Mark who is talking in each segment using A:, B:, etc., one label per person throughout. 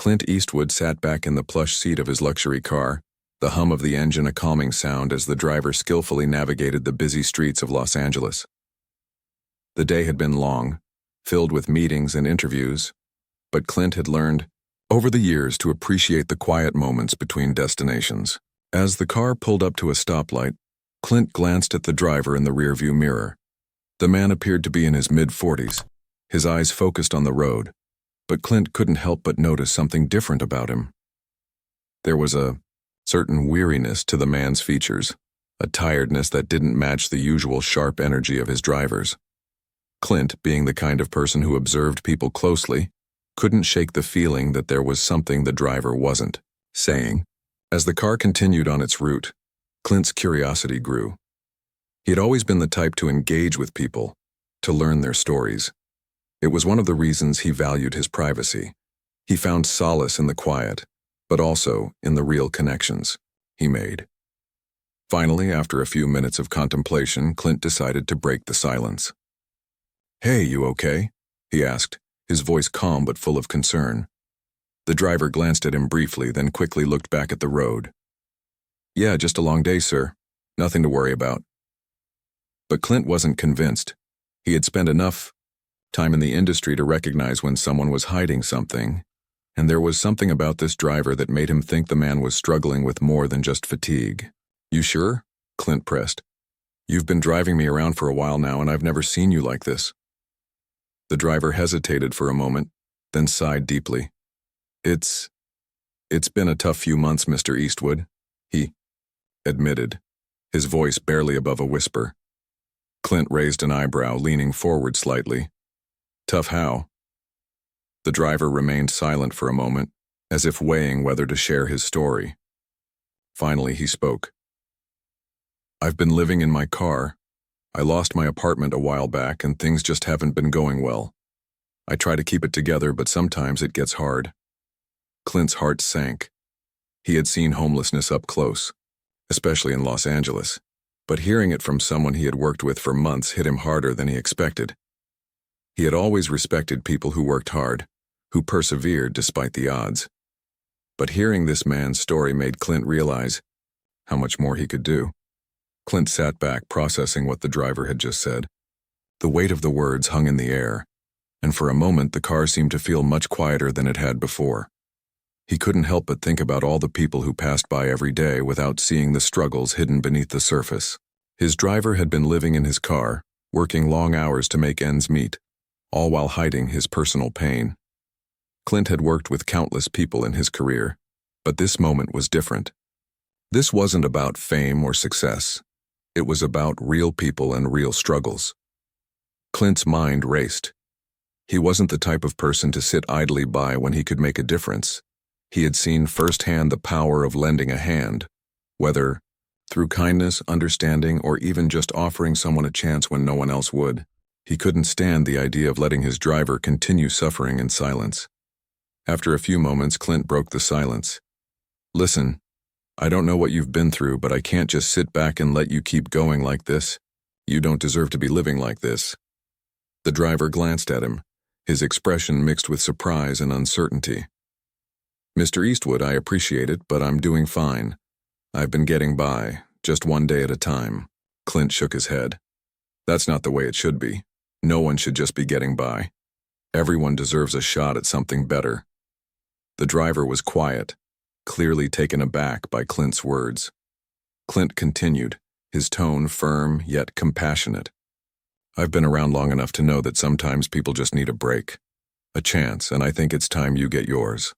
A: Clint Eastwood sat back in the plush seat of his luxury car, the hum of the engine a calming sound as the driver skillfully navigated the busy streets of Los Angeles. The day had been long, filled with meetings and interviews, but Clint had learned, over the years, to appreciate the quiet moments between destinations. As the car pulled up to a stoplight, Clint glanced at the driver in the rearview mirror. The man appeared to be in his mid-40s, his eyes focused on the road, but Clint couldn't help but notice something different about him. There was a certain weariness to the man's features, a tiredness that didn't match the usual sharp energy of his drivers. Clint, being the kind of person who observed people closely, couldn't shake the feeling that there was something the driver wasn't saying. As the car continued on its route, Clint's curiosity grew. He had always been the type to engage with people, to learn their stories. It was one of the reasons he valued his privacy. He found solace in the quiet, but also in the real connections he made. Finally, after a few minutes of contemplation, Clint decided to break the silence. "Hey, you okay?" he asked, his voice calm but full of concern. The driver glanced at him briefly, then quickly looked back at the road. "Yeah, just a long day, sir. Nothing to worry about." But Clint wasn't convinced. He had spent enough time in the industry to recognize when someone was hiding something, and there was something about this driver that made him think the man was struggling with more than just fatigue. "You sure?" Clint pressed. "You've been driving me around for a while now, and I've never seen you like this." The driver hesitated for a moment, then sighed deeply. It's been a tough few months, Mr. Eastwood," he admitted, his voice barely above a whisper. Clint raised an eyebrow, leaning forward slightly. "Tough how?" The driver remained silent for a moment, as if weighing whether to share his story. Finally, he spoke. "I've been living in my car. I lost my apartment a while back, and things just haven't been going well. I try to keep it together, but sometimes it gets hard." Clint's heart sank. He had seen homelessness up close, especially in Los Angeles, but hearing it from someone he had worked with for months hit him harder than he expected. He had always respected people who worked hard, who persevered despite the odds. But hearing this man's story made Clint realize how much more he could do. Clint sat back, processing what the driver had just said. The weight of the words hung in the air, and for a moment the car seemed to feel much quieter than it had before. He couldn't help but think about all the people who passed by every day without seeing the struggles hidden beneath the surface. His driver had been living in his car, working long hours to make ends meet, all while hiding his personal pain. Clint had worked with countless people in his career, but this moment was different. This wasn't about fame or success. It was about real people and real struggles. Clint's mind raced. He wasn't the type of person to sit idly by when he could make a difference. He had seen firsthand the power of lending a hand, whether through kindness, understanding, or even just offering someone a chance when no one else would. He couldn't stand the idea of letting his driver continue suffering in silence. After a few moments, Clint broke the silence. "Listen, I don't know what you've been through, but I can't just sit back and let you keep going like this. You don't deserve to be living like this." The driver glanced at him, his expression mixed with surprise and uncertainty. "Mr. Eastwood, I appreciate it, but I'm doing fine. I've been getting by, just one day at a time." Clint shook his head. "That's not the way it should be. No one should just be getting by. Everyone deserves a shot at something better." The driver was quiet, clearly taken aback by Clint's words. Clint continued, his tone firm yet compassionate. "I've been around long enough to know that sometimes people just need a break, a chance, and I think it's time you get yours."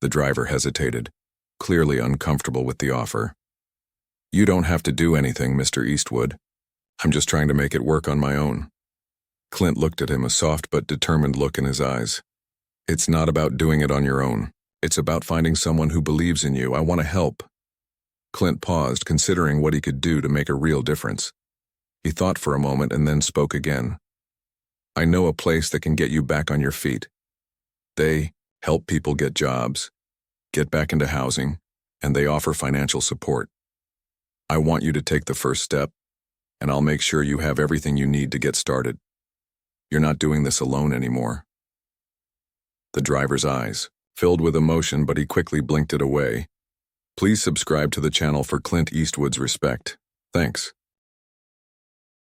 A: The driver hesitated, clearly uncomfortable with the offer. "You don't have to do anything, Mr. Eastwood. I'm just trying to make it work on my own." Clint looked at him, a soft but determined look in his eyes. "It's not about doing it on your own. It's about finding someone who believes in you. I want to help." Clint paused, considering what he could do to make a real difference. He thought for a moment and then spoke again. "I know a place that can get you back on your feet. They help people get jobs, get back into housing, and they offer financial support. I want you to take the first step, and I'll make sure you have everything you need to get started. You're not doing this alone anymore." The driver's eyes, filled with emotion, but he quickly blinked it away. Please subscribe to the channel for Clint Eastwood's respect. Thanks.